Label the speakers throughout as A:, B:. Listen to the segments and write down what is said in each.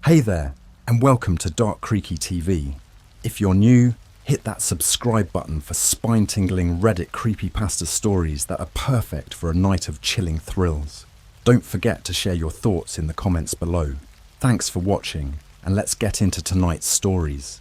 A: Hey there, and welcome to Dark Creaky TV. If you're new, hit that subscribe button for spine-tingling Reddit creepypasta stories that are perfect for a night of chilling thrills. Don't forget to share your thoughts in the comments below. Thanks for watching, and let's get into tonight's stories.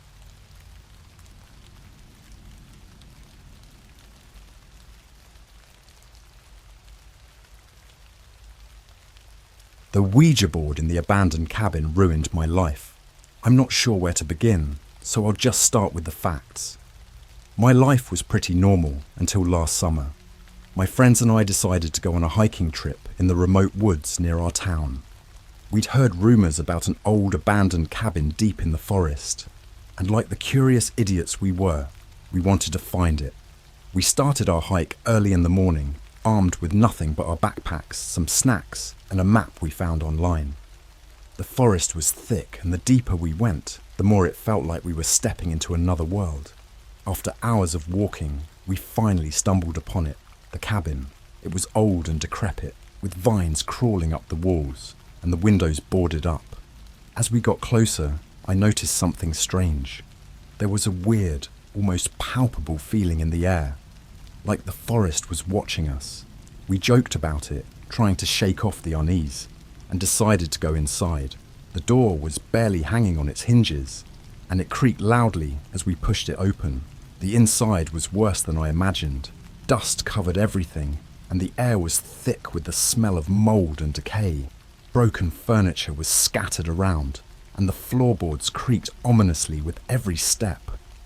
A: The Ouija board in the abandoned cabin ruined my life. I'm not sure where to begin, so I'll just start with the facts. My life was pretty normal until last summer. My friends and I decided to go on a hiking trip in the remote woods near our town. We'd heard rumours about an old abandoned cabin deep in the forest, and like the curious idiots we were, we wanted to find it. We started our hike early in the morning, armed with nothing but our backpacks, some snacks, and a map we found online. The forest was thick, and the deeper we went, the more it felt like we were stepping into another world. After hours of walking, we finally stumbled upon it, the cabin. It was old and decrepit, with vines crawling up the walls, and the windows boarded up. As we got closer, I noticed something strange. There was a weird, almost palpable feeling in the air, like the forest was watching us. We joked about it, trying to shake off the unease, and decided to go inside. The door was barely hanging on its hinges, and it creaked loudly as we pushed it open. The inside was worse than I imagined. Dust covered everything, and the air was thick with the smell of mold and decay. Broken furniture was scattered around, and the floorboards creaked ominously with every step.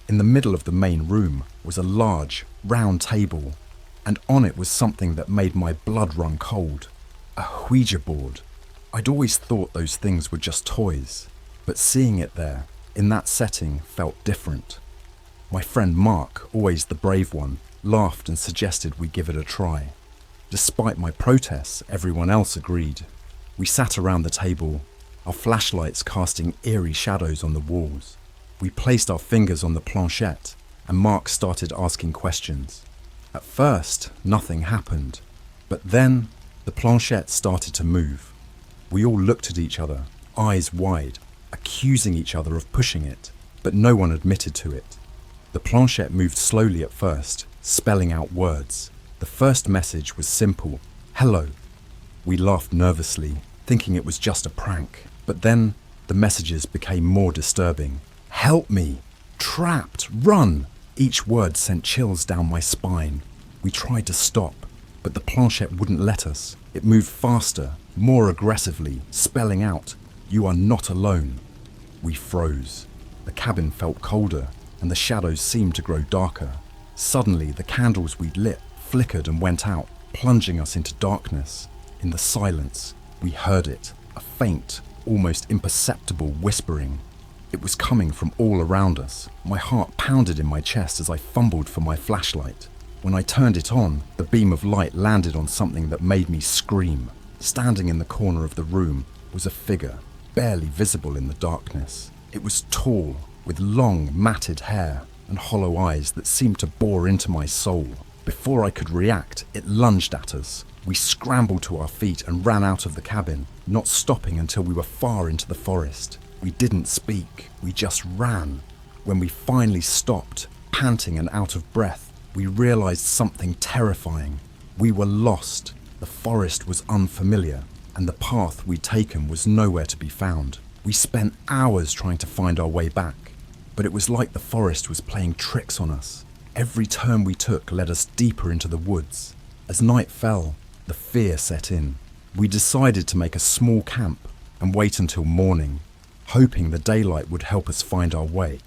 A: In the middle of the main room was a large, round table, and on it was something that made my blood run cold. A Ouija board. I'd always thought those things were just toys, but seeing it there, in that setting, felt different. My friend Mark, always the brave one, laughed and suggested we give it a try. Despite my protests, everyone else agreed. We sat around the table, our flashlights casting eerie shadows on the walls. We placed our fingers on the planchette, and Mark started asking questions. At first, nothing happened, but then the planchette started to move. We all looked at each other, eyes wide, accusing each other of pushing it, but no one admitted to it. The planchette moved slowly at first, spelling out words. The first message was simple: hello. We laughed nervously, thinking it was just a prank, but then the messages became more disturbing. Help me! Trapped! Run! Each word sent chills down my spine. We tried to stop, but the planchette wouldn't let us. It moved faster, more aggressively, spelling out, "You are not alone." We froze. The cabin felt colder, and the shadows seemed to grow darker. Suddenly, the candles we'd lit flickered and went out, plunging us into darkness. In the silence, we heard it, a faint, almost imperceptible whispering. It was coming from all around us. My heart pounded in my chest as I fumbled for my flashlight. When I turned it on, the beam of light landed on something that made me scream. Standing in the corner of the room was a figure, barely visible in the darkness. It was tall, with long, matted hair and hollow eyes that seemed to bore into my soul. Before I could react, it lunged at us. We scrambled to our feet and ran out of the cabin, not stopping until we were far into the forest. We didn't speak, we just ran. When we finally stopped, panting and out of breath, we realized something terrifying. We were lost. The forest was unfamiliar, and the path we'd taken was nowhere to be found. We spent hours trying to find our way back, but it was like the forest was playing tricks on us. Every turn we took led us deeper into the woods. As night fell, the fear set in. We decided to make a small camp and wait until morning, hoping the daylight would help us find our way.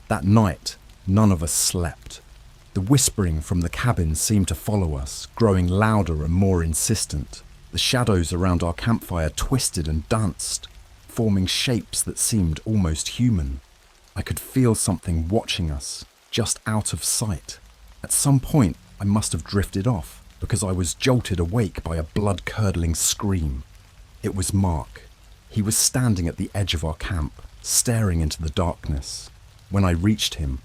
A: That night, none of us slept. The whispering from the cabin seemed to follow us, growing louder and more insistent. The shadows around our campfire twisted and danced, forming shapes that seemed almost human. I could feel something watching us, just out of sight. At some point, I must have drifted off, because I was jolted awake by a blood-curdling scream. It was Mark. He was standing at the edge of our camp, staring into the darkness. When I reached him,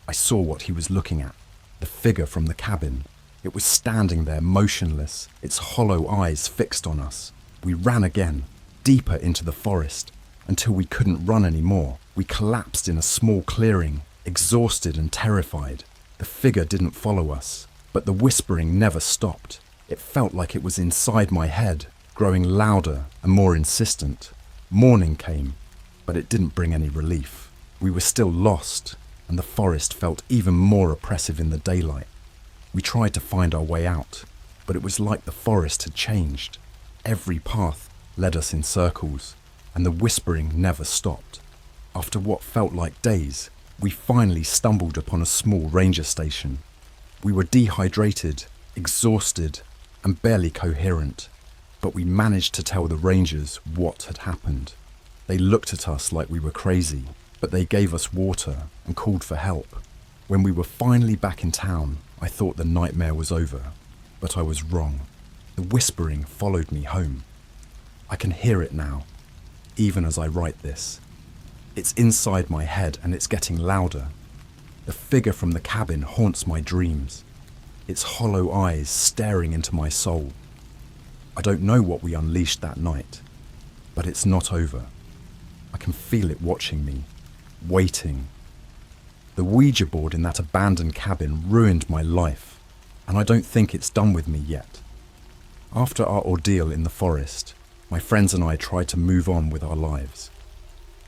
A: I saw what he was looking at. The figure from the cabin. It was standing there motionless, its hollow eyes fixed on us. We ran again, deeper into the forest, until we couldn't run anymore. We collapsed in a small clearing, exhausted and terrified. The figure didn't follow us, but the whispering never stopped. It felt like it was inside my head, growing louder and more insistent. Morning came, but it didn't bring any relief. We were still lost, and the forest felt even more oppressive in the daylight. We tried to find our way out, but it was like the forest had changed. Every path led us in circles, and the whispering never stopped. After what felt like days, we finally stumbled upon a small ranger station. We were dehydrated, exhausted, and barely coherent, but we managed to tell the rangers what had happened. They looked at us like we were crazy, but they gave us water and called for help. When we were finally back in town, I thought the nightmare was over, but I was wrong. The whispering followed me home. I can hear it now, even as I write this. It's inside my head and it's getting louder. The figure from the cabin haunts my dreams, its hollow eyes staring into my soul. I don't know what we unleashed that night, but it's not over. I can feel it watching me, waiting. The Ouija board in that abandoned cabin ruined my life, and I don't think it's done with me yet. After our ordeal in the forest, my friends and I tried to move on with our lives.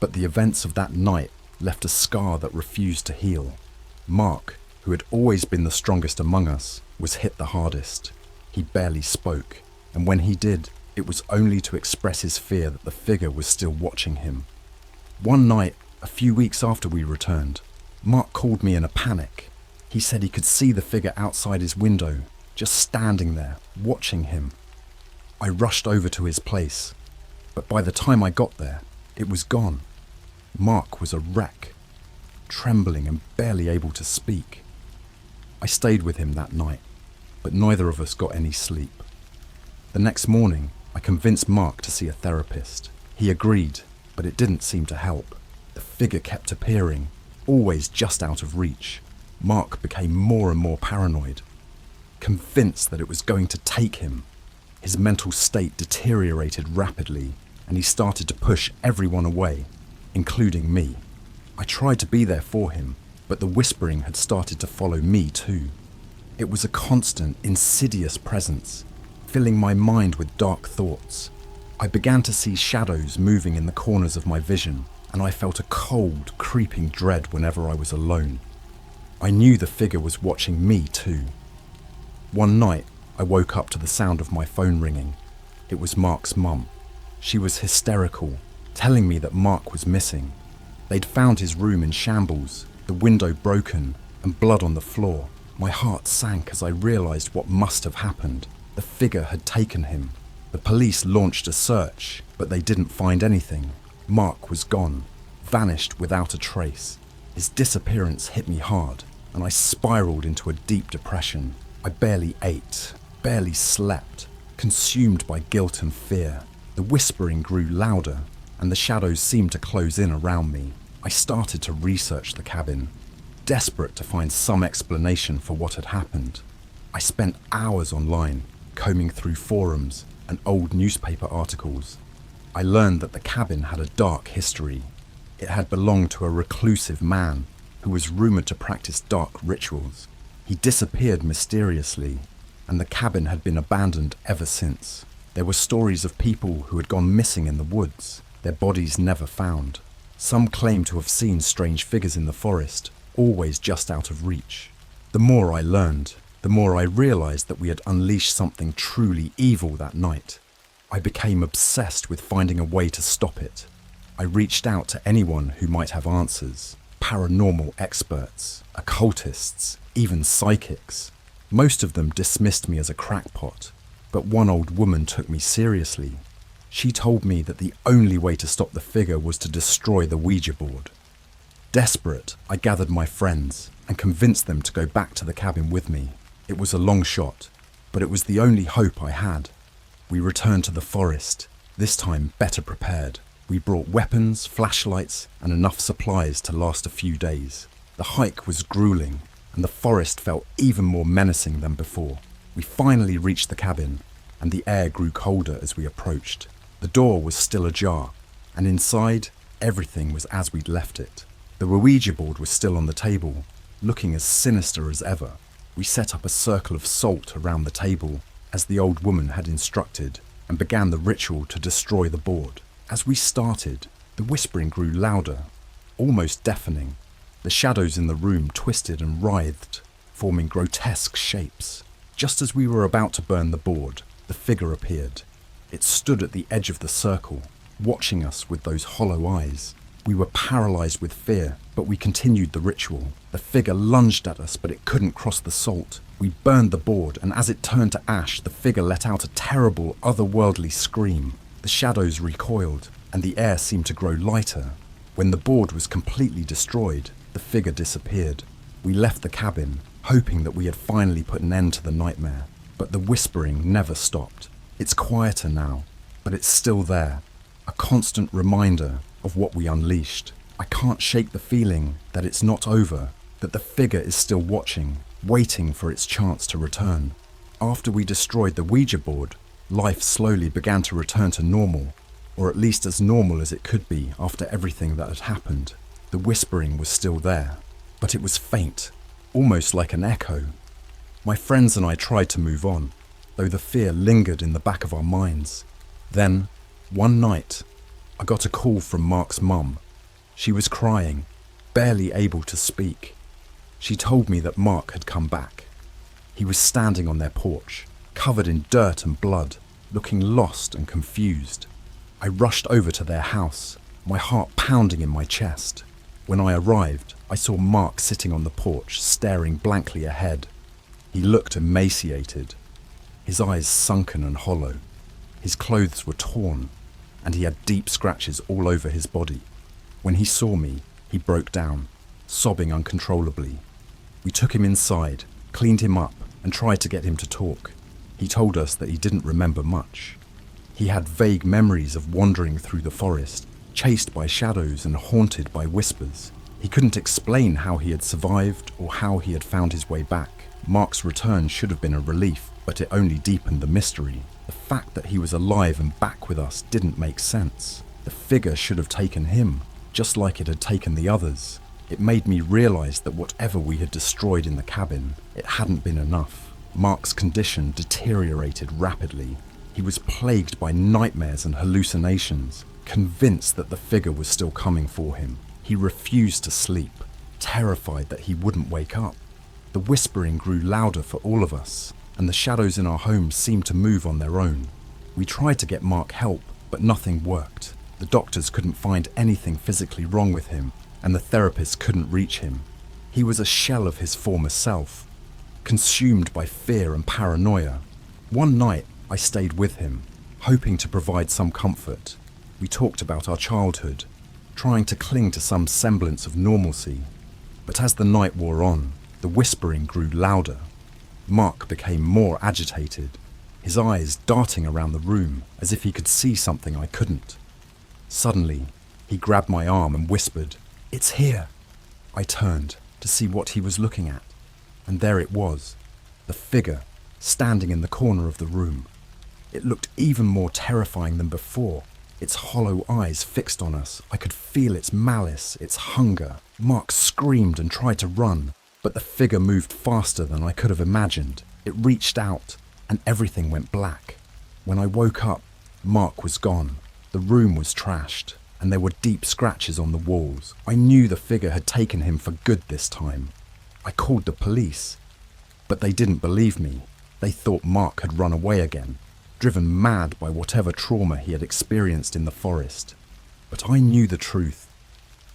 A: But the events of that night left a scar that refused to heal. Mark, who had always been the strongest among us, was hit the hardest. He barely spoke, and when he did, it was only to express his fear that the figure was still watching him. One night, a few weeks after we returned, Mark called me in a panic. He said he could see the figure outside his window, just standing there, watching him. I rushed over to his place, but by the time I got there, it was gone. Mark was a wreck, trembling and barely able to speak. I stayed with him that night, but neither of us got any sleep. The next morning, I convinced Mark to see a therapist. He agreed, but it didn't seem to help. The figure kept appearing, always just out of reach. Mark became more and more paranoid, convinced that it was going to take him. His mental state deteriorated rapidly, and he started to push everyone away, including me. I tried to be there for him, but the whispering had started to follow me too. It was a constant, insidious presence, filling my mind with dark thoughts. I began to see shadows moving in the corners of my vision, and I felt a cold, creeping dread whenever I was alone. I knew the figure was watching me too. One night, I woke up to the sound of my phone ringing. It was Mark's mum. She was hysterical, telling me that Mark was missing. They'd found his room in shambles, the window broken, and blood on the floor. My heart sank as I realised what must have happened. The figure had taken him. The police launched a search, but they didn't find anything. Mark was gone, vanished without a trace. His disappearance hit me hard, and I spiraled into a deep depression. I barely ate, barely slept, consumed by guilt and fear. The whispering grew louder, and the shadows seemed to close in around me. I started to research the cabin, desperate to find some explanation for what had happened. I spent hours online, combing through forums and old newspaper articles. I learned that the cabin had a dark history. It had belonged to a reclusive man who was rumoured to practice dark rituals. He disappeared mysteriously, and the cabin had been abandoned ever since. There were stories of people who had gone missing in the woods, their bodies never found. Some claimed to have seen strange figures in the forest, always just out of reach. The more I learned, the more I realised that we had unleashed something truly evil that night. I became obsessed with finding a way to stop it. I reached out to anyone who might have answers. Paranormal experts, occultists, even psychics. Most of them dismissed me as a crackpot, but one old woman took me seriously. She told me that the only way to stop the figure was to destroy the Ouija board. Desperate, I gathered my friends and convinced them to go back to the cabin with me. It was a long shot, but it was the only hope I had. We returned to the forest, this time better prepared. We brought weapons, flashlights, and enough supplies to last a few days. The hike was grueling, and the forest felt even more menacing than before. We finally reached the cabin, and the air grew colder as we approached. The door was still ajar, and inside, everything was as we'd left it. The Ouija board was still on the table, looking as sinister as ever. We set up a circle of salt around the table, as the old woman had instructed, and began the ritual to destroy the board. As we started, the whispering grew louder, almost deafening. The shadows in the room twisted and writhed, forming grotesque shapes. Just as we were about to burn the board, the figure appeared. It stood at the edge of the circle, watching us with those hollow eyes. We were paralyzed with fear, but we continued the ritual. The figure lunged at us, but it couldn't cross the salt. We burned the board, and as it turned to ash, the figure let out a terrible, otherworldly scream. The shadows recoiled, and the air seemed to grow lighter. When the board was completely destroyed, the figure disappeared. We left the cabin, hoping that we had finally put an end to the nightmare. But the whispering never stopped. It's quieter now, but it's still there. A constant reminder of what we unleashed. I can't shake the feeling that it's not over, that the figure is still watching, waiting for its chance to return. After we destroyed the Ouija board, life slowly began to return to normal, or at least as normal as it could be after everything that had happened. The whispering was still there, but it was faint, almost like an echo. My friends and I tried to move on, though the fear lingered in the back of our minds. Then, one night, I got a call from Mark's mum. She was crying, barely able to speak. She told me that Mark had come back. He was standing on their porch, covered in dirt and blood, looking lost and confused. I rushed over to their house, my heart pounding in my chest. When I arrived, I saw Mark sitting on the porch, staring blankly ahead. He looked emaciated, his eyes sunken and hollow. His clothes were torn, and he had deep scratches all over his body. When he saw me, he broke down, sobbing uncontrollably. We took him inside, cleaned him up, and tried to get him to talk. He told us that he didn't remember much. He had vague memories of wandering through the forest, chased by shadows and haunted by whispers. He couldn't explain how he had survived or how he had found his way back. Mark's return should have been a relief, but it only deepened the mystery. The fact that he was alive and back with us didn't make sense. The figure should have taken him, just like it had taken the others. It made me realize that whatever we had destroyed in the cabin, it hadn't been enough. Mark's condition deteriorated rapidly. He was plagued by nightmares and hallucinations, convinced that the figure was still coming for him. He refused to sleep, terrified that he wouldn't wake up. The whispering grew louder for all of us, and the shadows in our home seemed to move on their own. We tried to get Mark help, but nothing worked. The doctors couldn't find anything physically wrong with him, and the therapists couldn't reach him. He was a shell of his former self, consumed by fear and paranoia. One night, I stayed with him, hoping to provide some comfort. We talked about our childhood, trying to cling to some semblance of normalcy. But as the night wore on, the whispering grew louder. Mark became more agitated, his eyes darting around the room as if he could see something I couldn't. Suddenly, he grabbed my arm and whispered, "It's here." I turned to see what he was looking at, and there it was, the figure standing in the corner of the room. It looked even more terrifying than before, its hollow eyes fixed on us. I could feel its malice, its hunger. Mark screamed and tried to run, but the figure moved faster than I could have imagined. It reached out, and everything went black. When I woke up, Mark was gone. The room was trashed, and there were deep scratches on the walls. I knew the figure had taken him for good this time. I called the police, but they didn't believe me. They thought Mark had run away again, driven mad by whatever trauma he had experienced in the forest. But I knew the truth.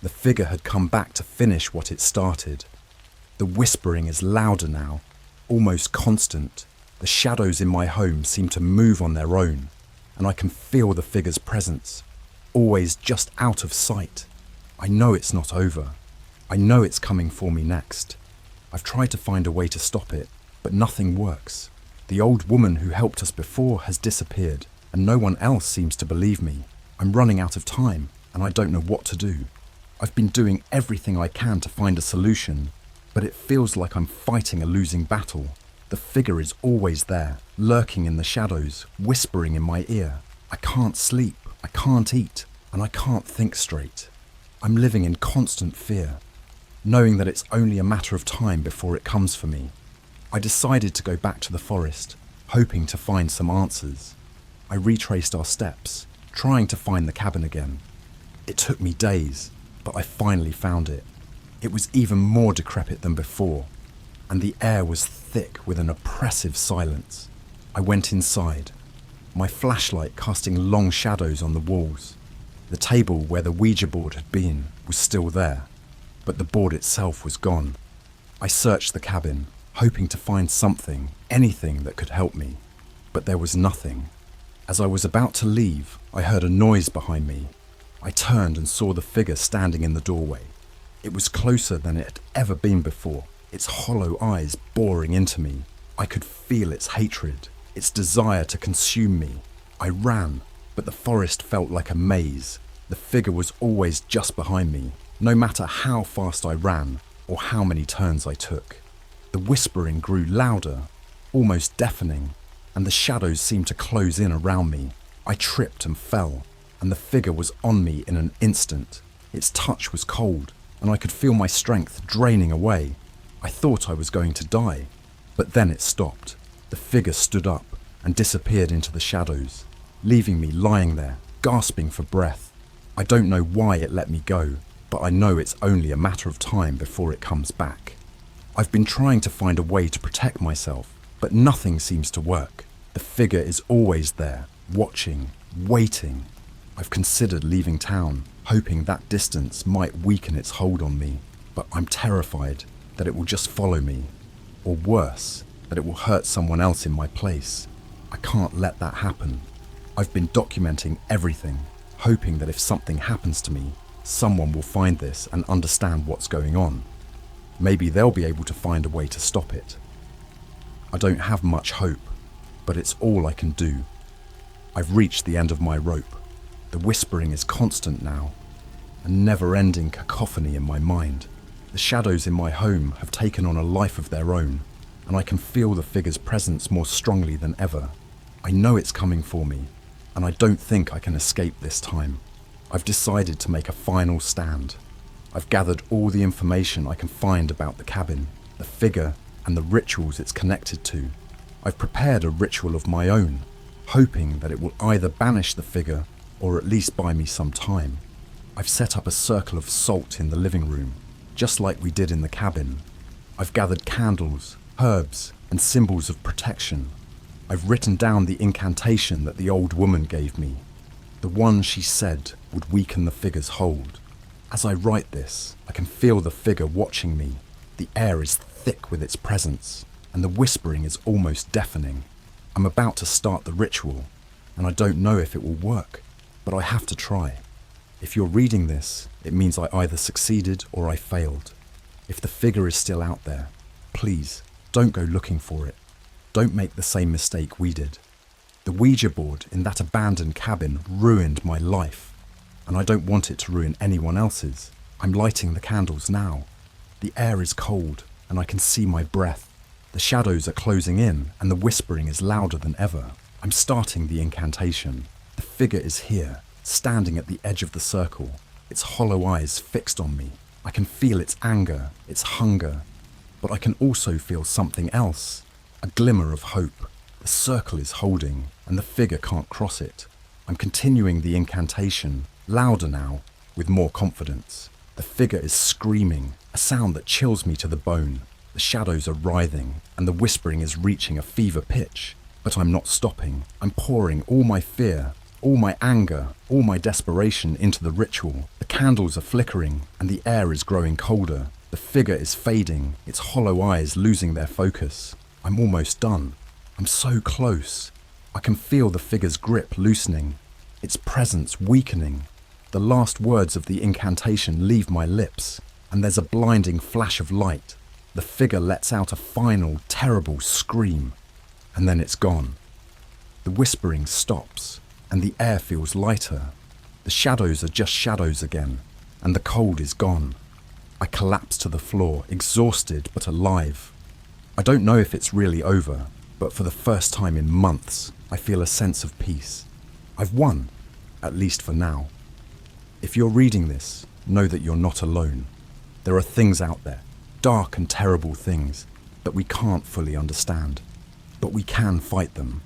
A: The figure had come back to finish what it started. The whispering is louder now, almost constant. The shadows in my home seem to move on their own, and I can feel the figure's presence, always just out of sight. I know it's not over. I know it's coming for me next. I've tried to find a way to stop it, but nothing works. The old woman who helped us before has disappeared, and no one else seems to believe me. I'm running out of time, and I don't know what to do. I've been doing everything I can to find a solution, but it feels like I'm fighting a losing battle. The figure is always there, lurking in the shadows, whispering in my ear. I can't sleep, I can't eat. and I can't think straight. I'm living in constant fear, knowing that it's only a matter of time before it comes for me. I decided to go back to the forest, hoping to find some answers. I retraced our steps, trying to find the cabin again. It took me days, but I finally found it. It was even more decrepit than before, and the air was thick with an oppressive silence. I went inside, my flashlight casting long shadows on the walls. The table where the Ouija board had been was still there, but the board itself was gone. I searched the cabin, hoping to find something, anything that could help me, but there was nothing. As I was about to leave, I heard a noise behind me. I turned and saw the figure standing in the doorway. It was closer than it had ever been before, its hollow eyes boring into me. I could feel its hatred, its desire to consume me. I ran, but the forest felt like a maze. The figure was always just behind me, no matter how fast I ran or how many turns I took. The whispering grew louder, almost deafening, and the shadows seemed to close in around me. I tripped and fell, and the figure was on me in an instant. Its touch was cold, and I could feel my strength draining away. I thought I was going to die, but then it stopped. The figure stood up and disappeared into the shadows, leaving me lying there, gasping for breath. I don't know why it let me go, but I know it's only a matter of time before it comes back. I've been trying to find a way to protect myself, but nothing seems to work. The figure is always there, watching, waiting. I've considered leaving town, hoping that distance might weaken its hold on me, but I'm terrified that it will just follow me, or worse, that it will hurt someone else in my place. I can't let that happen. I've been documenting everything, hoping that if something happens to me, someone will find this and understand what's going on. Maybe they'll be able to find a way to stop it. I don't have much hope, but it's all I can do. I've reached the end of my rope. The whispering is constant now, a never-ending cacophony in my mind. The shadows in my home have taken on a life of their own, and I can feel the figure's presence more strongly than ever. I know it's coming for me, and I don't think I can escape this time. I've decided to make a final stand. I've gathered all the information I can find about the cabin, the figure, and the rituals it's connected to. I've prepared a ritual of my own, hoping that it will either banish the figure or at least buy me some time. I've set up a circle of salt in the living room, just like we did in the cabin. I've gathered candles, herbs, and symbols of protection. I've written down the incantation that the old woman gave me, the one she said would weaken the figure's hold. As I write this, I can feel the figure watching me. The air is thick with its presence, and the whispering is almost deafening. I'm about to start the ritual, and I don't know if it will work, but I have to try. If you're reading this, it means I either succeeded or I failed. If the figure is still out there, please don't go looking for it. Don't make the same mistake we did. The Ouija board in that abandoned cabin ruined my life, and I don't want it to ruin anyone else's. I'm lighting the candles now. The air is cold, and I can see my breath. The shadows are closing in, and the whispering is louder than ever. I'm starting the incantation. The figure is here, standing at the edge of the circle, its hollow eyes fixed on me. I can feel its anger, its hunger, but I can also feel something else, a glimmer of hope. The circle is holding, and the figure can't cross it. I'm continuing the incantation, louder now, with more confidence. The figure is screaming, a sound that chills me to the bone. The shadows are writhing, and the whispering is reaching a fever pitch. But I'm not stopping. I'm pouring all my fear, all my anger, all my desperation into the ritual. The candles are flickering, and the air is growing colder. The figure is fading, its hollow eyes losing their focus. I'm almost done. I'm so close. I can feel the figure's grip loosening, its presence weakening. The last words of the incantation leave my lips, and there's a blinding flash of light. The figure lets out a final, terrible scream, and then it's gone. The whispering stops, and the air feels lighter. The shadows are just shadows again, and the cold is gone. I collapse to the floor, exhausted but alive. I don't know if it's really over, but for the first time in months, I feel a sense of peace. I've won, at least for now. If you're reading this, know that you're not alone. There are things out there, dark and terrible things, that we can't fully understand. But we can fight them.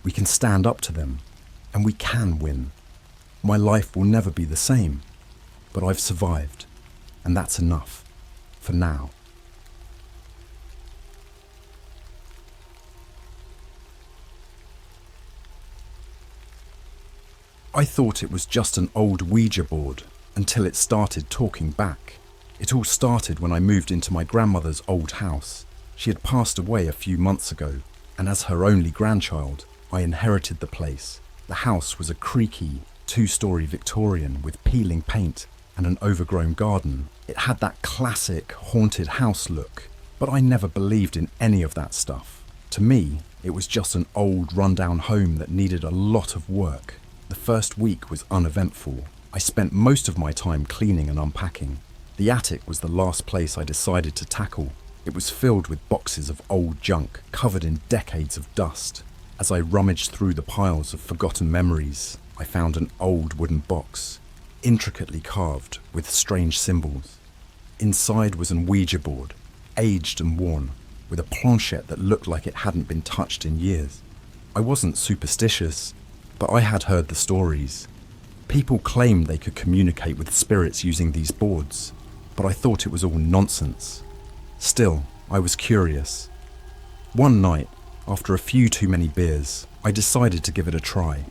A: We can stand up to them. And we can win. My life will never be the same. But I've survived. And that's enough. For now. I thought it was just an old Ouija board until it started talking back. It all started when I moved into my grandmother's old house. She had passed away a few months ago, and as her only grandchild, I inherited the place. The house was a creaky, 2-story Victorian with peeling paint and an overgrown garden. It had that classic haunted house look, but I never believed in any of that stuff. To me, it was just an old rundown home that needed a lot of work. The first week was uneventful. I spent most of my time cleaning and unpacking. The attic was the last place I decided to tackle. It was filled with boxes of old junk, covered in decades of dust. As I rummaged through the piles of forgotten memories, I found an old wooden box, intricately carved with strange symbols. Inside was an Ouija board, aged and worn, with a planchette that looked like it hadn't been touched in years. I wasn't superstitious, but I had heard the stories. People claimed they could communicate with spirits using these boards, but I thought it was all nonsense. Still, I was curious. One night, after a few too many beers, I decided to give it a try.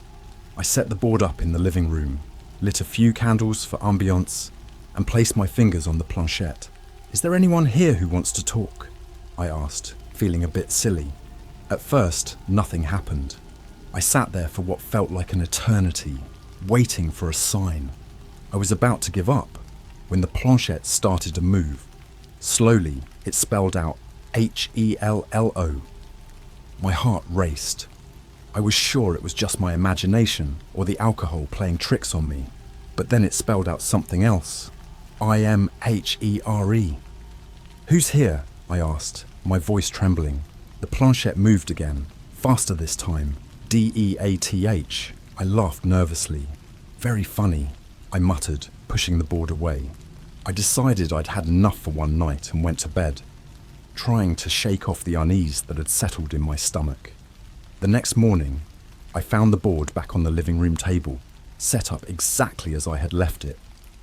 A: I set the board up in the living room, lit a few candles for ambiance, and placed my fingers on the planchette. "Is there anyone here who wants to talk?" I asked, feeling a bit silly. At first, nothing happened. I sat there for what felt like an eternity, waiting for a sign. I was about to give up when the planchette started to move. Slowly, it spelled out HELLO. My heart raced. I was sure it was just my imagination or the alcohol playing tricks on me, but then it spelled out something else. IMHERE. "Who's here?" I asked, my voice trembling. The planchette moved again, faster this time. DEATH. I laughed nervously. "Very funny," I muttered, pushing the board away. I decided I'd had enough for one night and went to bed, trying to shake off the unease that had settled in my stomach. The next morning, I found the board back on the living room table, set up exactly as I had left it.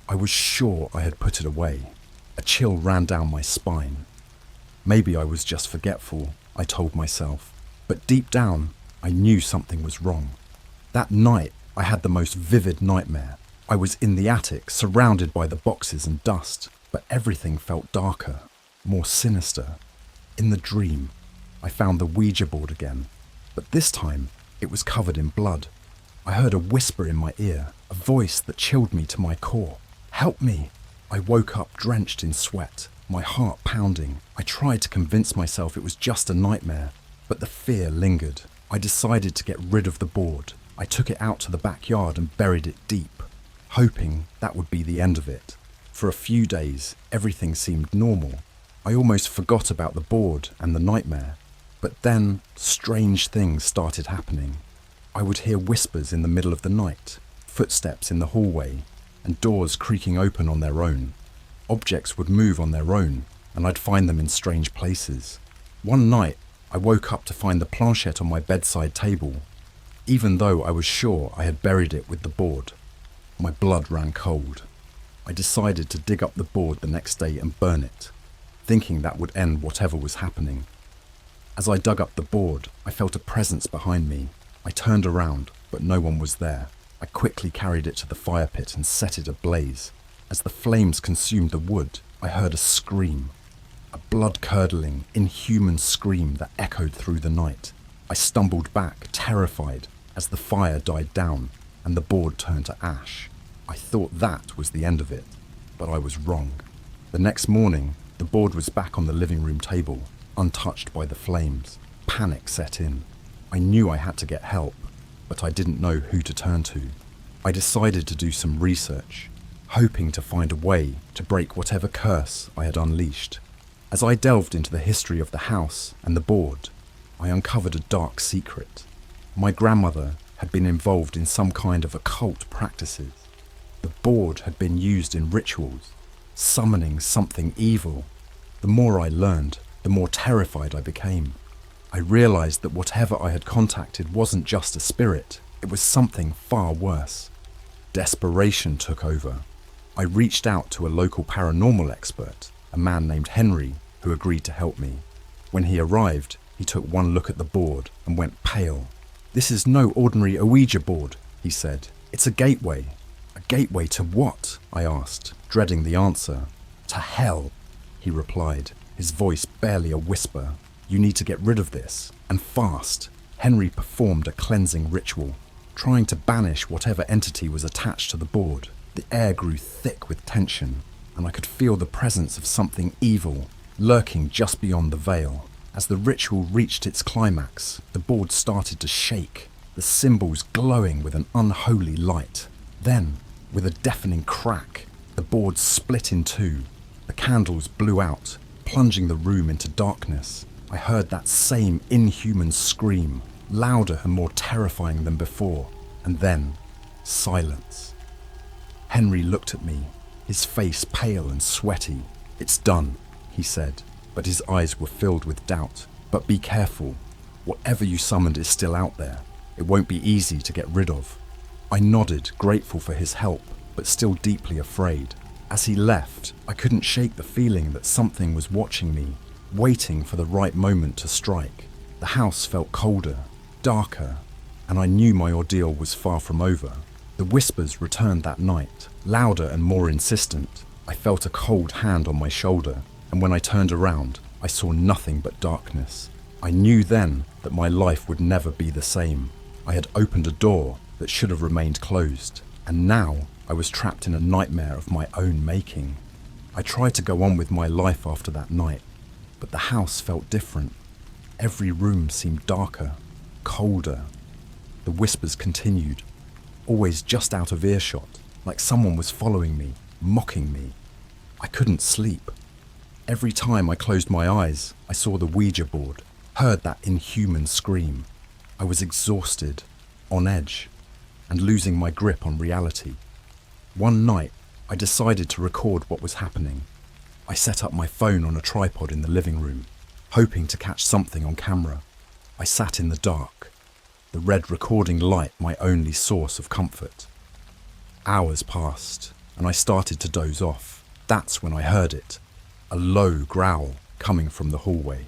A: I was sure I had put it away. A chill ran down my spine. Maybe I was just forgetful, I told myself, but deep down, I knew something was wrong. That night, I had the most vivid nightmare. I was in the attic, surrounded by the boxes and dust, but everything felt darker, more sinister. In the dream, I found the Ouija board again, but this time, it was covered in blood. I heard a whisper in my ear, a voice that chilled me to my core. "Help me!" I woke up drenched in sweat, my heart pounding. I tried to convince myself it was just a nightmare, but the fear lingered. I decided to get rid of the board. I took it out to the backyard and buried it deep, hoping that would be the end of it. For a few days, everything seemed normal. I almost forgot about the board and the nightmare. But then, strange things started happening. I would hear whispers in the middle of the night, footsteps in the hallway, and doors creaking open on their own. Objects would move on their own, and I'd find them in strange places. One night, I woke up to find the planchette on my bedside table, even though I was sure I had buried it with the board. My blood ran cold. I decided to dig up the board the next day and burn it, thinking that would end whatever was happening. As I dug up the board, I felt a presence behind me. I turned around, but no one was there. I quickly carried it to the fire pit and set it ablaze. As the flames consumed the wood, I heard a scream. A blood-curdling, inhuman scream that echoed through the night. I stumbled back, terrified, as the fire died down and the board turned to ash. I thought that was the end of it, but I was wrong. The next morning, the board was back on the living room table, untouched by the flames. Panic set in. I knew I had to get help, but I didn't know who to turn to. I decided to do some research, hoping to find a way to break whatever curse I had unleashed. As I delved into the history of the house and the board, I uncovered a dark secret. My grandmother had been involved in some kind of occult practices. The board had been used in rituals, summoning something evil. The more I learned, the more terrified I became. I realized that whatever I had contacted wasn't just a spirit, it was something far worse. Desperation took over. I reached out to a local paranormal expert, a man named Henry, who agreed to help me. When he arrived, he took one look at the board and went pale. "This is no ordinary Ouija board," he said. "It's a gateway." "A gateway to what?" I asked, dreading the answer. "To hell," he replied, his voice barely a whisper. "You need to get rid of this, and fast." Henry performed a cleansing ritual, trying to banish whatever entity was attached to the board. The air grew thick with tension, and I could feel the presence of something evil lurking just beyond the veil. As the ritual reached its climax, the board started to shake, the symbols glowing with an unholy light. Then, with a deafening crack, the board split in two. The candles blew out, plunging the room into darkness. I heard that same inhuman scream, louder and more terrifying than before, and then silence. Henry looked at me, his face pale and sweaty. "It's done," he said, but his eyes were filled with doubt. "But be careful. Whatever you summoned is still out there. It won't be easy to get rid of." I nodded, grateful for his help, but still deeply afraid. As he left, I couldn't shake the feeling that something was watching me, waiting for the right moment to strike. The house felt colder, darker, and I knew my ordeal was far from over. The whispers returned that night, louder and more insistent. I felt a cold hand on my shoulder, and when I turned around, I saw nothing but darkness. I knew then that my life would never be the same. I had opened a door that should have remained closed, and now I was trapped in a nightmare of my own making. I tried to go on with my life after that night, but the house felt different. Every room seemed darker, colder. The whispers continued, always just out of earshot, like someone was following me, mocking me. I couldn't sleep. Every time I closed my eyes, I saw the Ouija board, heard that inhuman scream. I was exhausted, on edge, and losing my grip on reality. One night, I decided to record what was happening. I set up my phone on a tripod in the living room, hoping to catch something on camera. I sat in the dark, the red recording light my only source of comfort. Hours passed, and I started to doze off. That's when I heard it, a low growl coming from the hallway.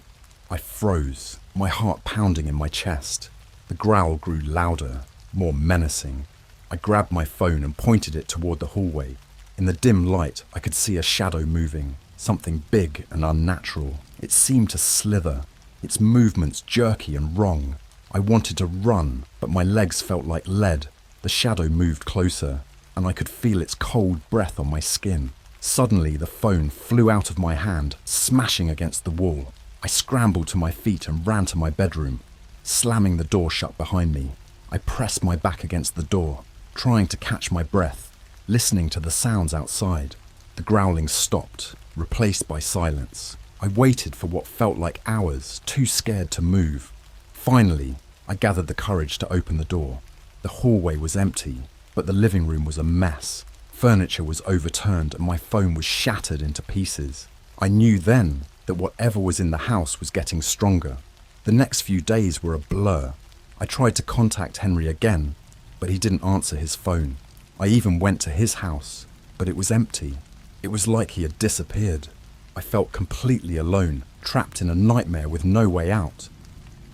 A: I froze, my heart pounding in my chest. The growl grew louder, more menacing. I grabbed my phone and pointed it toward the hallway. In the dim light, I could see a shadow moving, something big and unnatural. It seemed to slither, its movements jerky and wrong. I wanted to run, but my legs felt like lead. The shadow moved closer, and I could feel its cold breath on my skin. Suddenly, the phone flew out of my hand, smashing against the wall. I scrambled to my feet and ran to my bedroom, slamming the door shut behind me. I pressed my back against the door, trying to catch my breath, listening to the sounds outside. The growling stopped, replaced by silence. I waited for what felt like hours, too scared to move. Finally, I gathered the courage to open the door. The hallway was empty, but the living room was a mess. Furniture was overturned and my phone was shattered into pieces. I knew then that whatever was in the house was getting stronger. The next few days were a blur. I tried to contact Henry again, but he didn't answer his phone. I even went to his house, but it was empty. It was like he had disappeared. I felt completely alone, trapped in a nightmare with no way out.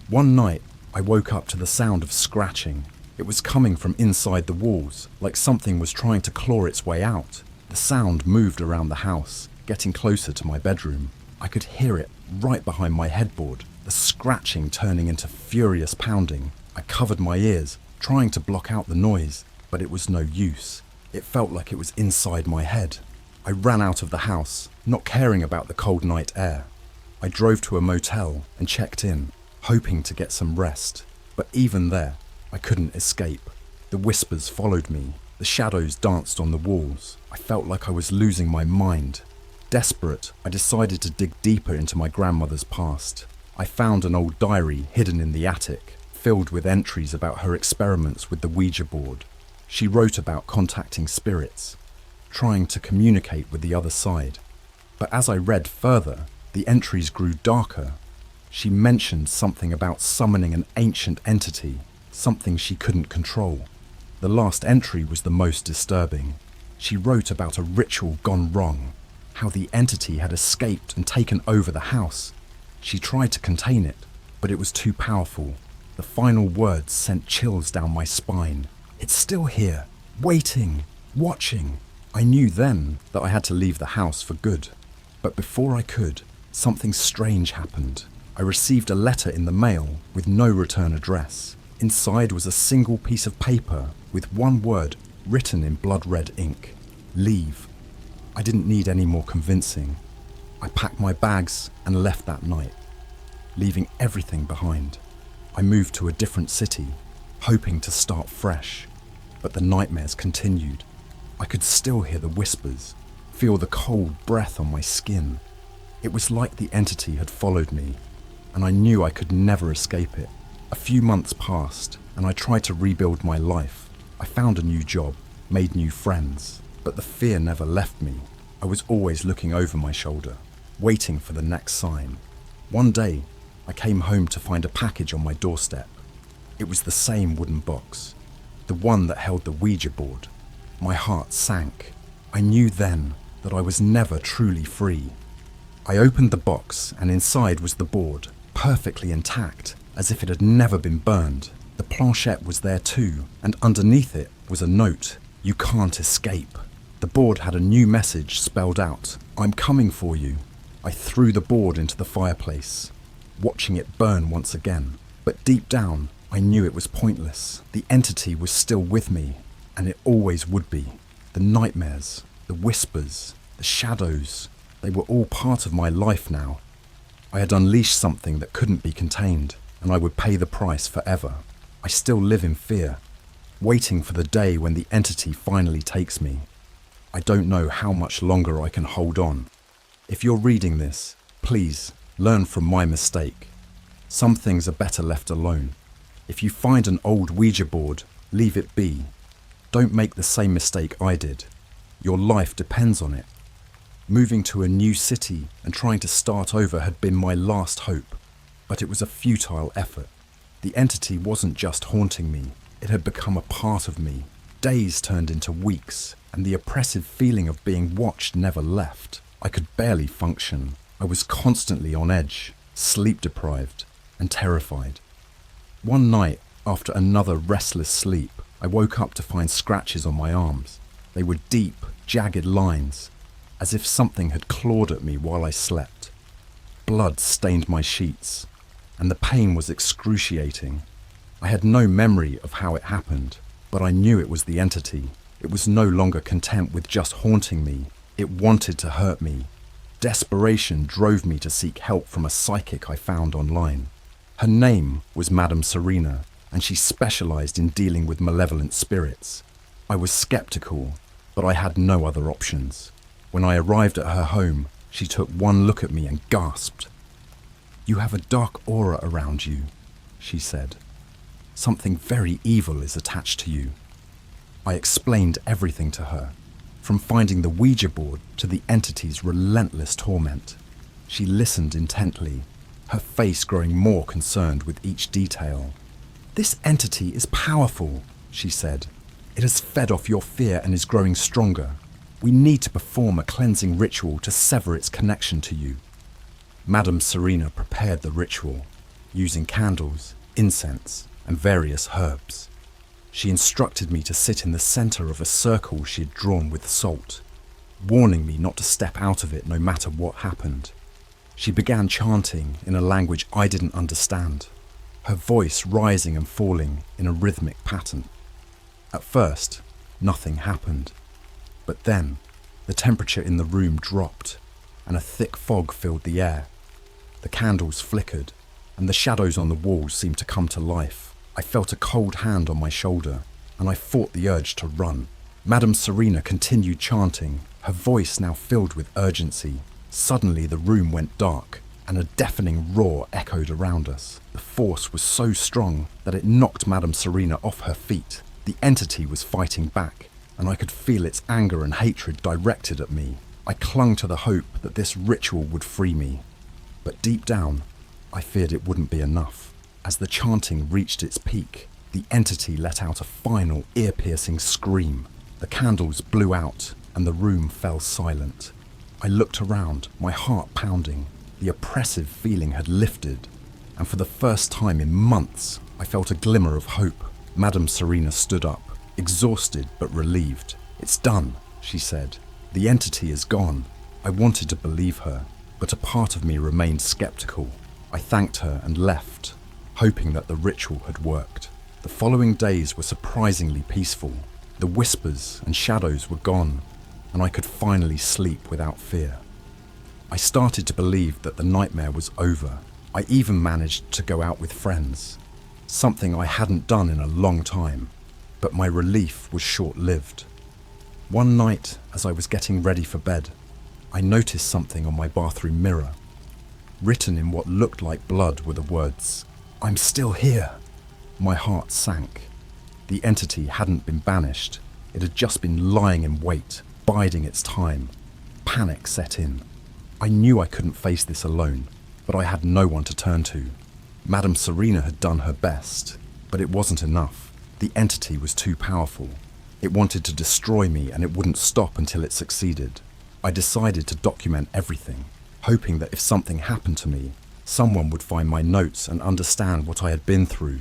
A: One night, I woke up to the sound of scratching. It was coming from inside the walls, like something was trying to claw its way out. The sound moved around the house, getting closer to my bedroom. I could hear it right behind my headboard, the scratching turning into furious pounding. I covered my ears, trying to block out the noise, but it was no use. It felt like it was inside my head. I ran out of the house, not caring about the cold night air. I drove to a motel and checked in, hoping to get some rest. But even there, I couldn't escape. The whispers followed me. The shadows danced on the walls. I felt like I was losing my mind. Desperate, I decided to dig deeper into my grandmother's past. I found an old diary hidden in the attic, filled with entries about her experiments with the Ouija board. She wrote about contacting spirits, trying to communicate with the other side. But as I read further, the entries grew darker. She mentioned something about summoning an ancient entity, something she couldn't control. The last entry was the most disturbing. She wrote about a ritual gone wrong, how the entity had escaped and taken over the house. She tried to contain it, but it was too powerful. The final words sent chills down my spine. It's still here, waiting, watching. I knew then that I had to leave the house for good. But before I could, something strange happened. I received a letter in the mail with no return address. Inside was a single piece of paper with one word written in blood-red ink: leave. I didn't need any more convincing. I packed my bags and left that night, leaving everything behind. I moved to a different city, hoping to start fresh, but the nightmares continued. I could still hear the whispers, feel the cold breath on my skin. It was like the entity had followed me, and I knew I could never escape it. A few months passed, and I tried to rebuild my life. I found a new job, made new friends, but the fear never left me. I was always looking over my shoulder, waiting for the next sign. One day, I came home to find a package on my doorstep. It was the same wooden box, the one that held the Ouija board. My heart sank. I knew then that I was never truly free. I opened the box, and inside was the board, perfectly intact, as if it had never been burned. The planchette was there too, and underneath it was a note: "You can't escape." The board had a new message spelled out: "I'm coming for you." I threw the board into the fireplace, watching it burn once again. But deep down, I knew it was pointless. The entity was still with me, and it always would be. The nightmares, the whispers, the shadows, they were all part of my life now. I had unleashed something that couldn't be contained, and I would pay the price forever. I still live in fear, waiting for the day when the entity finally takes me. I don't know how much longer I can hold on. If you're reading this, please learn from my mistake. Some things are better left alone. If you find an old Ouija board, leave it be. Don't make the same mistake I did. Your life depends on it. Moving to a new city and trying to start over had been my last hope, but it was a futile effort. The entity wasn't just haunting me, it had become a part of me. Days turned into weeks, and the oppressive feeling of being watched never left. I could barely function. I was constantly on edge, sleep-deprived, and terrified. One night, after another restless sleep, I woke up to find scratches on my arms. They were deep, jagged lines, as if something had clawed at me while I slept. Blood stained my sheets, and the pain was excruciating. I had no memory of how it happened, but I knew it was the entity. It was no longer content with just haunting me. It wanted to hurt me. Desperation drove me to seek help from a psychic I found online. Her name was Madame Serena, and she specialized in dealing with malevolent spirits. I was skeptical, but I had no other options. When I arrived at her home, she took one look at me and gasped. "You have a dark aura around you," she said. "Something very evil is attached to you." I explained everything to her, from finding the Ouija board to the entity's relentless torment. She listened intently, her face growing more concerned with each detail. "This entity is powerful," she said. "It has fed off your fear and is growing stronger. We need to perform a cleansing ritual to sever its connection to you." Madame Serena prepared the ritual, using candles, incense, and various herbs. She instructed me to sit in the center of a circle she had drawn with salt, warning me not to step out of it no matter what happened. She began chanting in a language I didn't understand, her voice rising and falling in a rhythmic pattern. At first, nothing happened, but then the temperature in the room dropped and a thick fog filled the air. The candles flickered and the shadows on the walls seemed to come to life. I felt a cold hand on my shoulder and I fought the urge to run. Madame Serena continued chanting, her voice now filled with urgency. Suddenly the room went dark and a deafening roar echoed around us. The force was so strong that it knocked Madame Serena off her feet. The entity was fighting back, and I could feel its anger and hatred directed at me. I clung to the hope that this ritual would free me. But deep down, I feared it wouldn't be enough. As the chanting reached its peak, the entity let out a final, ear-piercing scream. The candles blew out, and the room fell silent. I looked around, my heart pounding. The oppressive feeling had lifted, and for the first time in months, I felt a glimmer of hope. Madame Serena stood up, exhausted but relieved. "It's done," she said. "The entity is gone." I wanted to believe her, but a part of me remained skeptical. I thanked her and left, hoping that the ritual had worked. The following days were surprisingly peaceful. The whispers and shadows were gone, and I could finally sleep without fear. I started to believe that the nightmare was over. I even managed to go out with friends, something I hadn't done in a long time, but my relief was short-lived. One night, as I was getting ready for bed, I noticed something on my bathroom mirror. Written in what looked like blood were the words, "I'm still here." My heart sank. The entity hadn't been banished. It had just been lying in wait, biding its time. Panic set in. I knew I couldn't face this alone, but I had no one to turn to. Madame Serena had done her best, but it wasn't enough. The entity was too powerful. It wanted to destroy me, and it wouldn't stop until it succeeded. I decided to document everything, hoping that if something happened to me, someone would find my notes and understand what I had been through.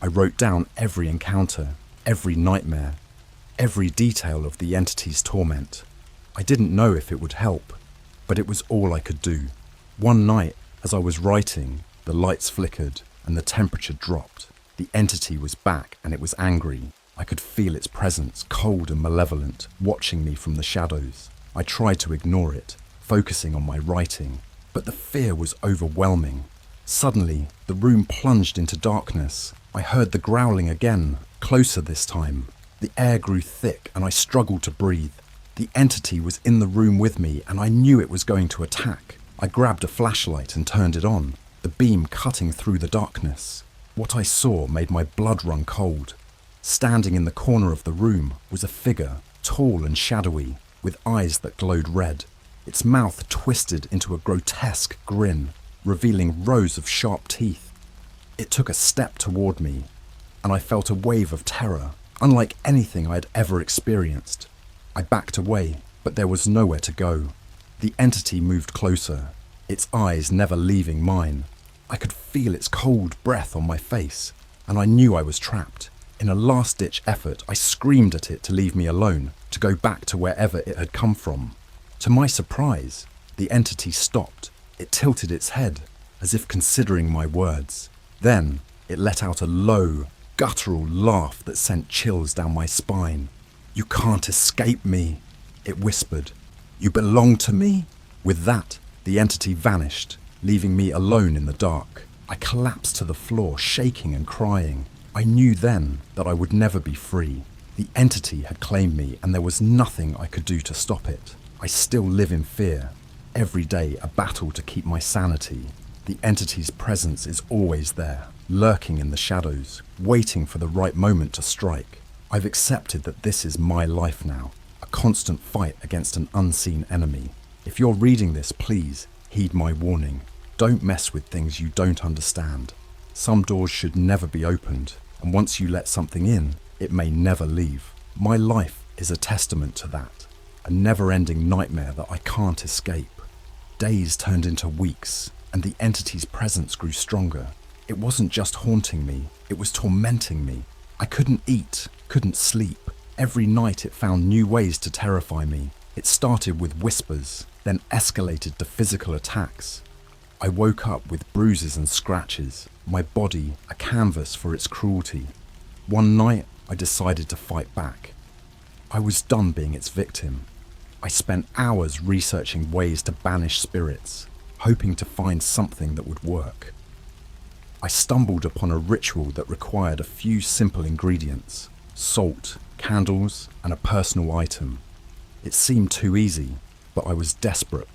A: I wrote down every encounter, every nightmare, every detail of the entity's torment. I didn't know if it would help, but it was all I could do. One night, as I was writing, the lights flickered and the temperature dropped. The entity was back, and it was angry. I could feel its presence, cold and malevolent, watching me from the shadows. I tried to ignore it, focusing on my writing, but the fear was overwhelming. Suddenly, the room plunged into darkness. I heard the growling again, closer this time. The air grew thick, and I struggled to breathe. The entity was in the room with me, and I knew it was going to attack. I grabbed a flashlight and turned it on, the beam cutting through the darkness. What I saw made my blood run cold. Standing in the corner of the room was a figure, tall and shadowy, with eyes that glowed red. Its mouth twisted into a grotesque grin, revealing rows of sharp teeth. It took a step toward me, and I felt a wave of terror, unlike anything I had ever experienced. I backed away, but there was nowhere to go. The entity moved closer, its eyes never leaving mine. I could feel its cold breath on my face, and I knew I was trapped. In a last-ditch effort, I screamed at it to leave me alone, to go back to wherever it had come from. To my surprise, the entity stopped. It tilted its head, as if considering my words. Then, it let out a low, guttural laugh that sent chills down my spine. "You can't escape me," it whispered. "You belong to me." With that, the entity vanished, leaving me alone in the dark. I collapsed to the floor, shaking and crying. I knew then that I would never be free. The entity had claimed me, and there was nothing I could do to stop it. I still live in fear. Every day a battle to keep my sanity. The entity's presence is always there, lurking in the shadows, waiting for the right moment to strike. I've accepted that this is my life now, a constant fight against an unseen enemy. If you're reading this, please heed my warning. Don't mess with things you don't understand. Some doors should never be opened, and once you let something in, it may never leave. My life is a testament to that, a never-ending nightmare that I can't escape. Days turned into weeks, and the entity's presence grew stronger. It wasn't just haunting me, it was tormenting me. I couldn't eat, couldn't sleep. Every night it found new ways to terrify me. It started with whispers, then escalated to physical attacks. I woke up with bruises and scratches, my body a canvas for its cruelty. One night, I decided to fight back. I was done being its victim. I spent hours researching ways to banish spirits, hoping to find something that would work. I stumbled upon a ritual that required a few simple ingredients: salt, candles, and a personal item. It seemed too easy, but I was desperate.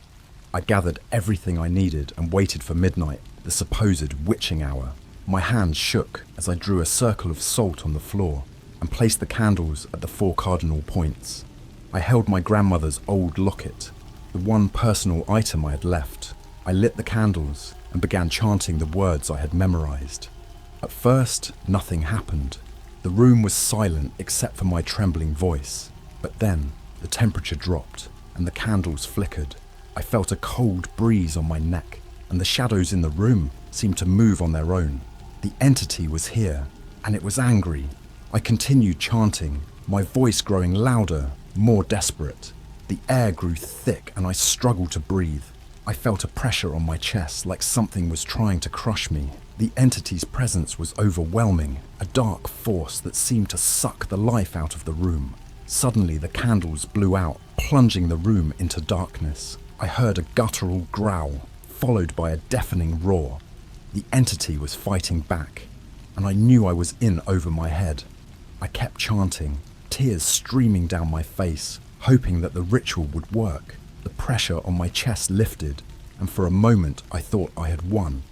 A: I gathered everything I needed and waited for midnight, the supposed witching hour. My hands shook as I drew a circle of salt on the floor. and placed the candles at the 4 cardinal points. I held my grandmother's old locket, the one personal item I had left. I lit the candles and began chanting the words I had memorized. At first, nothing happened. The room was silent except for my trembling voice. But then, the temperature dropped and the candles flickered. I felt a cold breeze on my neck, and the shadows in the room seemed to move on their own. The entity was here, and it was angry. I continued chanting, my voice growing louder, more desperate. The air grew thick and I struggled to breathe. I felt a pressure on my chest like something was trying to crush me. The entity's presence was overwhelming, a dark force that seemed to suck the life out of the room. Suddenly the candles blew out, plunging the room into darkness. I heard a guttural growl, followed by a deafening roar. The entity was fighting back, and I knew I was in over my head. I kept chanting, tears streaming down my face, hoping that the ritual would work. The pressure on my chest lifted, and for a moment I thought I had won.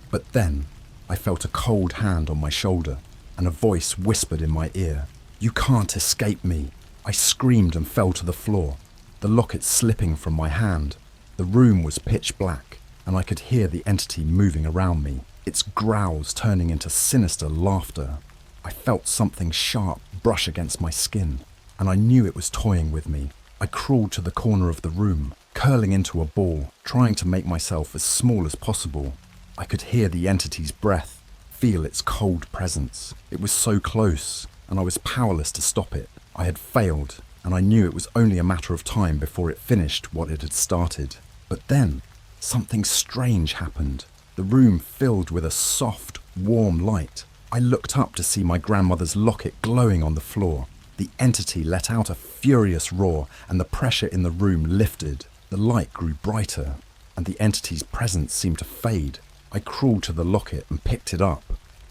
A: But then, I felt a cold hand on my shoulder, and a voice whispered in my ear, "You can't escape me." I screamed and fell to the floor, the locket slipping from my hand. The room was pitch black, and I could hear the entity moving around me, its growls turning into sinister laughter. I felt something sharp brush against my skin, and I knew it was toying with me. I crawled to the corner of the room, curling into a ball, trying to make myself as small as possible. I could hear the entity's breath, feel its cold presence. It was so close, and I was powerless to stop it. I had failed, and I knew it was only a matter of time before it finished what it had started. But then, something strange happened. The room filled with a soft, warm light. I looked up to see my grandmother's locket glowing on the floor. The entity let out a furious roar, and the pressure in the room lifted. The light grew brighter, and the entity's presence seemed to fade. I crawled to the locket and picked it up,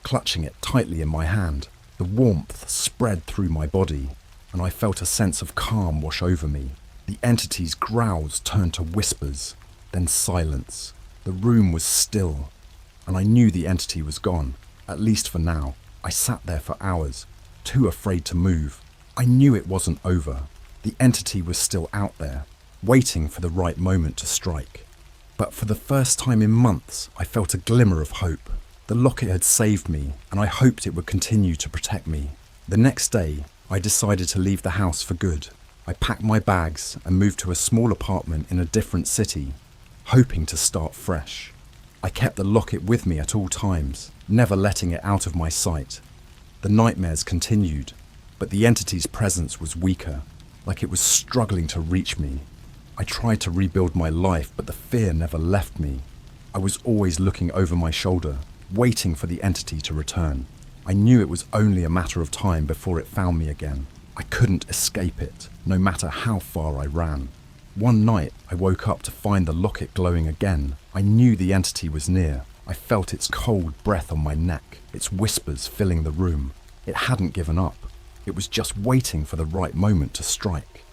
A: clutching it tightly in my hand. The warmth spread through my body, and I felt a sense of calm wash over me. The entity's growls turned to whispers, then silence. The room was still, and I knew the entity was gone, at least for now. I sat there for hours, too afraid to move. I knew it wasn't over. The entity was still out there, waiting for the right moment to strike. But for the first time in months, I felt a glimmer of hope. The locket had saved me, and I hoped it would continue to protect me. The next day, I decided to leave the house for good. I packed my bags and moved to a small apartment in a different city, hoping to start fresh. I kept the locket with me at all times, never letting it out of my sight. The nightmares continued, but the entity's presence was weaker, like it was struggling to reach me. I tried to rebuild my life, but the fear never left me. I was always looking over my shoulder, waiting for the entity to return. I knew it was only a matter of time before it found me again. I couldn't escape it, no matter how far I ran. One night, I woke up to find the locket glowing again. I knew the entity was near. I felt its cold breath on my neck, its whispers filling the room. It hadn't given up. It was just waiting for the right moment to strike.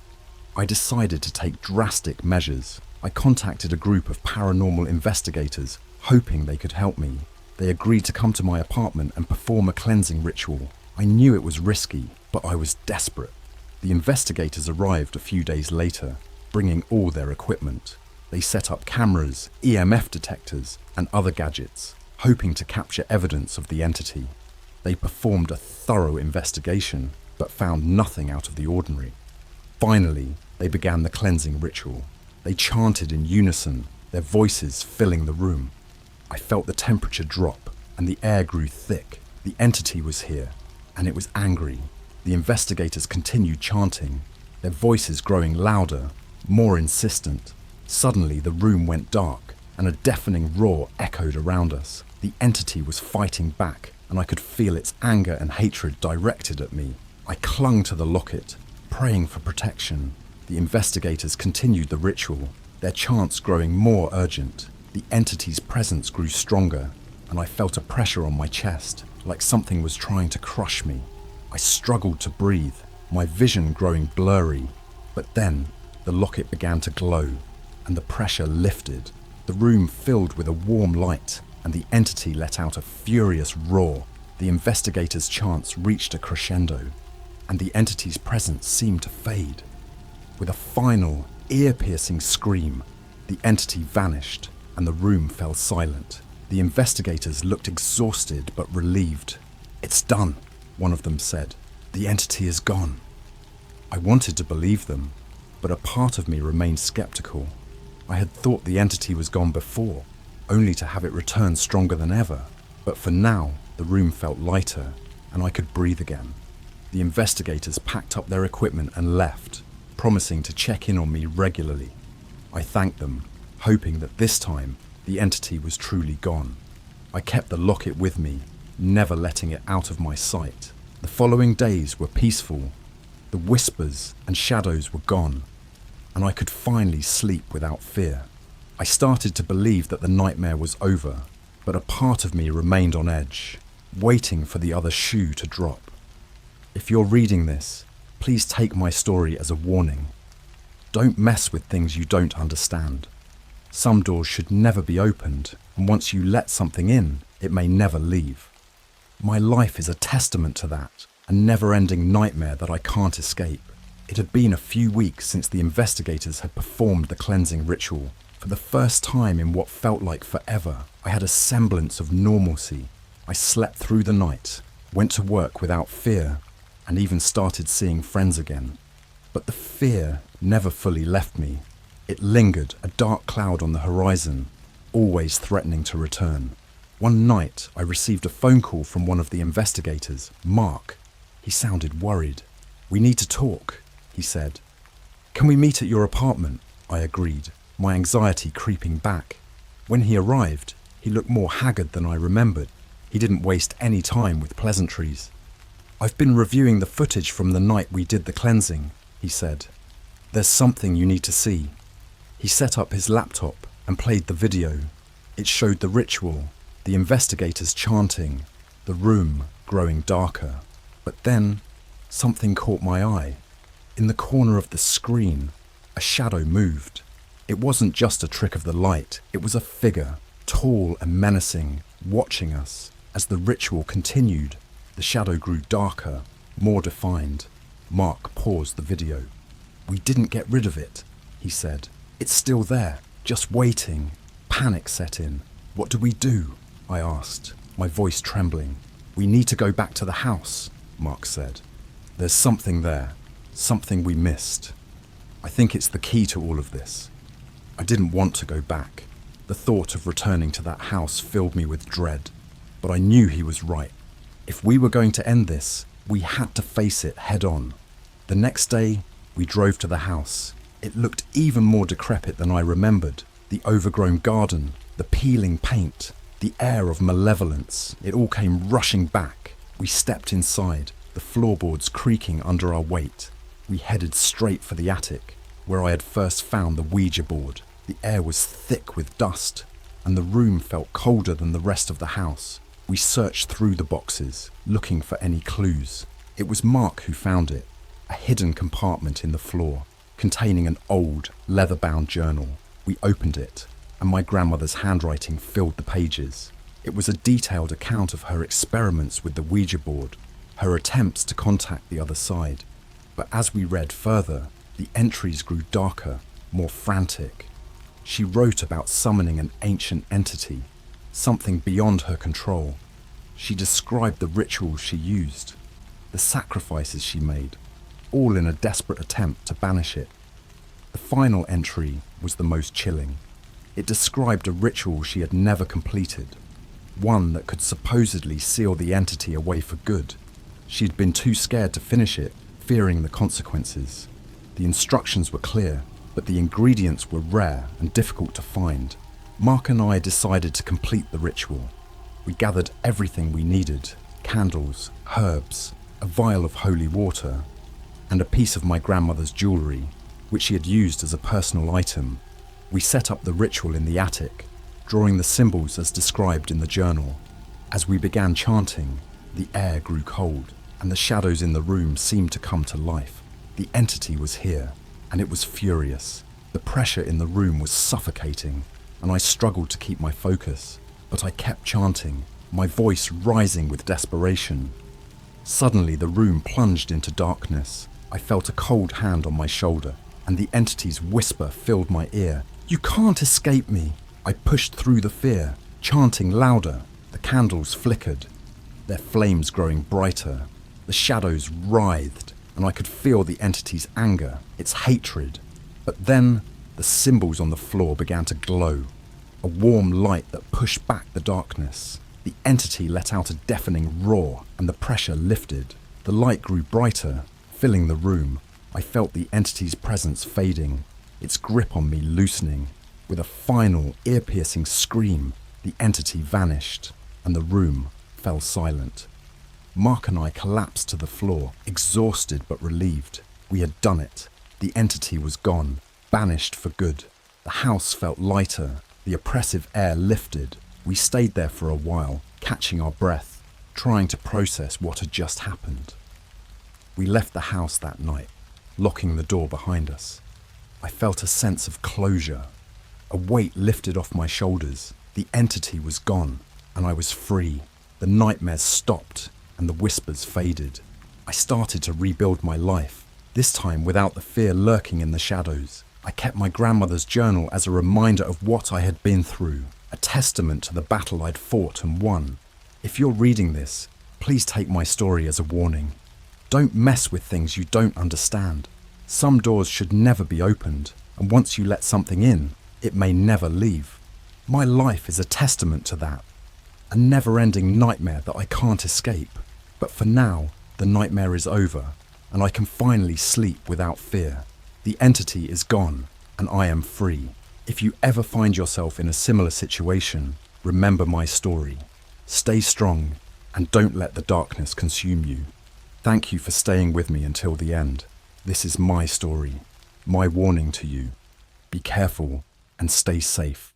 A: I decided to take drastic measures. I contacted a group of paranormal investigators, hoping they could help me. They agreed to come to my apartment and perform a cleansing ritual. I knew it was risky, but I was desperate. The investigators arrived a few days later, bringing all their equipment. They set up cameras, EMF detectors, and other gadgets, hoping to capture evidence of the entity. They performed a thorough investigation, but found nothing out of the ordinary. Finally, they began the cleansing ritual. They chanted in unison, their voices filling the room. I felt the temperature drop, and the air grew thick. The entity was here, and it was angry. The investigators continued chanting, their voices growing louder, more insistent. Suddenly, the room went dark, and a deafening roar echoed around us. The entity was fighting back, and I could feel its anger and hatred directed at me. I clung to the locket, praying for protection. The investigators continued the ritual, their chants growing more urgent. The entity's presence grew stronger, and I felt a pressure on my chest, like something was trying to crush me. I struggled to breathe, my vision growing blurry. But then, the locket began to glow, and the pressure lifted. The room filled with a warm light, and the entity let out a furious roar. The investigators' chants reached a crescendo. and the entity's presence seemed to fade. With a final, ear-piercing scream, the entity vanished and the room fell silent. The investigators looked exhausted but relieved. "It's done," one of them said. "The entity is gone." I wanted to believe them, but a part of me remained skeptical. I had thought the entity was gone before, only to have it return stronger than ever. But for now, the room felt lighter, and I could breathe again. The investigators packed up their equipment and left, promising to check in on me regularly. I thanked them, hoping that this time the entity was truly gone. I kept the locket with me, never letting it out of my sight. The following days were peaceful. The whispers and shadows were gone, and I could finally sleep without fear. I started to believe that the nightmare was over, but a part of me remained on edge, waiting for the other shoe to drop. If you're reading this, please take my story as a warning. Don't mess with things you don't understand. Some doors should never be opened, and once you let something in, it may never leave. My life is a testament to that, a never-ending nightmare that I can't escape. It had been a few weeks since the investigators had performed the cleansing ritual. For the first time in what felt like forever, I had a semblance of normalcy. I slept through the night, went to work without fear, and even started seeing friends again. But the fear never fully left me. It lingered, a dark cloud on the horizon, always threatening to return. One night, I received a phone call from one of the investigators, Mark. He sounded worried. "We need to talk," he said. "Can we meet at your apartment?" I agreed, my anxiety creeping back. When he arrived, he looked more haggard than I remembered. He didn't waste any time with pleasantries. "I've been reviewing the footage from the night we did the cleansing," he said. "There's something you need to see." He set up his laptop and played the video. It showed the ritual, the investigators chanting, the room growing darker. But then, something caught my eye. In the corner of the screen, a shadow moved. It wasn't just a trick of the light, it was a figure, tall and menacing, watching us. As the ritual continued, the shadow grew darker, more defined. Mark paused the video. "We didn't get rid of it," he said. "It's still there, just waiting." Panic set in. "What do we do?" I asked, my voice trembling. "We need to go back to the house," Mark said. "There's something there, something we missed. I think it's the key to all of this." I didn't want to go back. The thought of returning to that house filled me with dread. But I knew he was right. If we were going to end this, we had to face it head on. The next day, we drove to the house. It looked even more decrepit than I remembered. The overgrown garden, the peeling paint, the air of malevolence, it all came rushing back. We stepped inside, the floorboards creaking under our weight. We headed straight for the attic, where I had first found the Ouija board. The air was thick with dust, and the room felt colder than the rest of the house. We searched through the boxes, looking for any clues. It was Mark who found it, a hidden compartment in the floor, containing an old, leather-bound journal. We opened it, and my grandmother's handwriting filled the pages. It was a detailed account of her experiments with the Ouija board, her attempts to contact the other side. But as we read further, the entries grew darker, more frantic. She wrote about summoning an ancient entity, something beyond her control. She described the rituals she used, the sacrifices she made, all in a desperate attempt to banish it. The final entry was the most chilling. It described a ritual she had never completed, one that could supposedly seal the entity away for good. She'd been too scared to finish it, fearing the consequences. The instructions were clear, but the ingredients were rare and difficult to find. Mark and I decided to complete the ritual. We gathered everything we needed: candles, herbs, a vial of holy water, and a piece of my grandmother's jewellery, which she had used as a personal item. We set up the ritual in the attic, drawing the symbols as described in the journal. As we began chanting, the air grew cold, and the shadows in the room seemed to come to life. The entity was here, and it was furious. The pressure in the room was suffocating, and I struggled to keep my focus. But I kept chanting, my voice rising with desperation. Suddenly, the room plunged into darkness. I felt a cold hand on my shoulder, and the entity's whisper filled my ear. "You can't escape me." I pushed through the fear, chanting louder. The candles flickered, their flames growing brighter. The shadows writhed, and I could feel the entity's anger, its hatred. But then, the symbols on the floor began to glow, a warm light that pushed back the darkness. The entity let out a deafening roar, and the pressure lifted. The light grew brighter, filling the room. I felt the entity's presence fading, its grip on me loosening. With a final, ear-piercing scream, the entity vanished, and the room fell silent. Mark and I collapsed to the floor, exhausted but relieved. We had done it. The entity was gone, banished for good. The house felt lighter, the oppressive air lifted. We stayed there for a while, catching our breath, trying to process what had just happened. We left the house that night, locking the door behind us. I felt a sense of closure. A weight lifted off my shoulders. The entity was gone, and I was free. The nightmares stopped, and the whispers faded. I started to rebuild my life, this time without the fear lurking in the shadows. I kept my grandmother's journal as a reminder of what I had been through, a testament to the battle I'd fought and won. If you're reading this, please take my story as a warning. Don't mess with things you don't understand. Some doors should never be opened, and once you let something in, it may never leave. My life is a testament to that, a never-ending nightmare that I can't escape. But for now, the nightmare is over, and I can finally sleep without fear. The entity is gone, and I am free. If you ever find yourself in a similar situation, remember my story. Stay strong, and don't let the darkness consume you. Thank you for staying with me until the end. This is my story, my warning to you. Be careful and stay safe.